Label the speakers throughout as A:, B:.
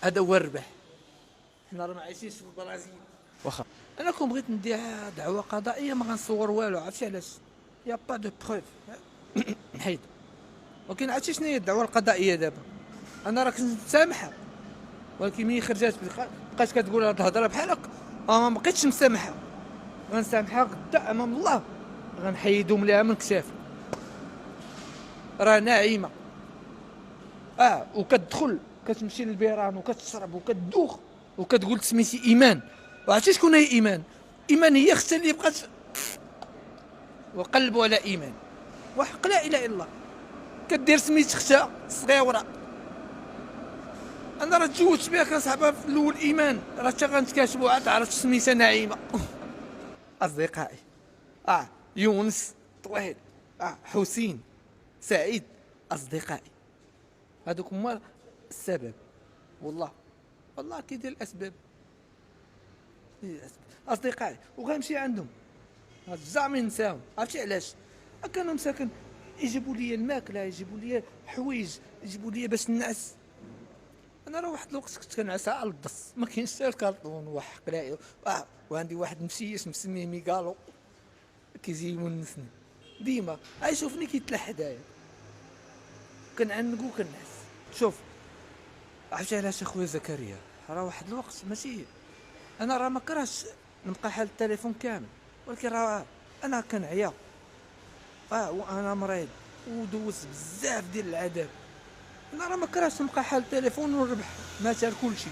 A: هذا هو الربح. حنا راه ما عايشينش في البرازيل.
B: واخا.
A: انا كون بغيت ندير دعوه قضائيه ما غنصور والو، عرفتي علاش؟ يا با دو بروف. نحيد. ولكن عرفتي شنو هي الدعوه القضائيه دابا؟ انا راه كنت مسامحها، ولكن ملي خرجات بقات كتقول هاد الهضره بحال هكا، ما بقيتش مسامحها. غنسامحها غدا امام الله، غنحيدهم ليها من كتافي. راه ناعمه. وكتدخل كتمشي للبيران وكتشرب وكتدوخ وكتقول سميتي ايمان. وعرفتي شكون هي ايمان؟ ايمان هي اختها اللي بقات وقلبوا على ايمان. وحق لا اله الا الله كدير سميت اختها صغيره. انا راه تزوجت بها كنصاحبها في الاول ايمان، راه حتى غنتكاتبوا عاد عرفت سميتها نعيمه. اصدقائي، يونس طويل، حسين سعيد، اصدقائي هذوك هما السبب. والله كيدير الاسباب. اصدقائي وغنمشي عندهم زعما نساهم. عرفتي علاش؟ كانوا مساكن يجيبوا لي الماكله، يجيبوا لي حوايج، يجيبوا لي باش نعس. انا راه واحد الوقت كنت كنعس على الدص، ما كاينش حتى الكارطون وحق لا. وعندي واحد مسيس مسميه ميغالو كيجي يونسني ديما، يشوفني كيتلح حدايا كنعنقو كنعس. شوف عرفتي علاش اخويا زكريا؟ راه واحد الوقت ماشي انا راه ما كرهتش نبقى حال التليفون كامل، ولكن راه انا كنعيا. وانا مريض ودوزت بزاف ديال العذاب. انا راه ما كرهتش نبقى حال التليفون ونربح مثال كلشي،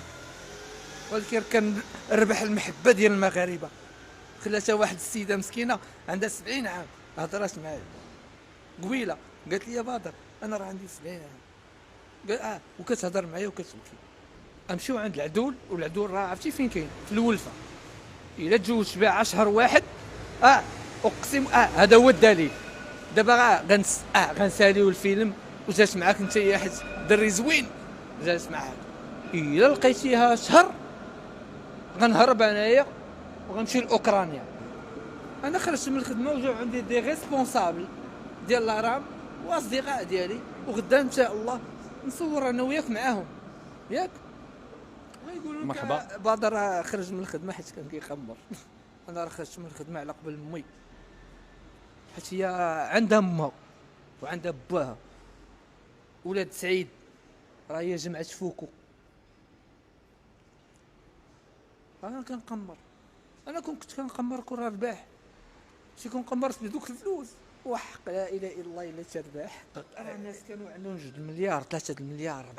A: ولكن كنربح المحبه ديال المغاربه. خلاتها واحد السيده مسكينه عندها 70 عام هضرات معايا قبيله، قالت لي يا بدر انا راه عندي 70 عام. قال وكتهضر معايا وكتبكي. امشيو عند العدول، والعدول راه عرفتي فين كاين؟ في الولفه. الا تزوجت بها شهر واحد اقسم هذا هو الدليل. دابا غنساليو الفيلم وجات معاك انت يا حيت دري زوين جالس معاك. الا لقيتيها شهر غنهرب انايا وغنمشي لاوكرانيا. انا خرجت من الخدمه وجاو عندي دي ريسبونسابل ديال الارام واصدقاء ديالي، وغدا ان شاء الله نصور انا وياك معاهم ياك. غيقولوا لك
B: مرحبا.
A: بدر راه خرج من الخدمه حيت كان كيخمر. انا راه خرجت من الخدمه على قبل امي، حيت هي عندها امها وعندها باها. ولاد سعيد راه هي جمعت فوكو. انا كنقمر. انا كنت كنقمر كون رباح، شي كون قمرت بدوك الفلوس وحق لا اله الا الله الا ترباح. راه الناس كانوا عندهم 2 مليار 3 المليار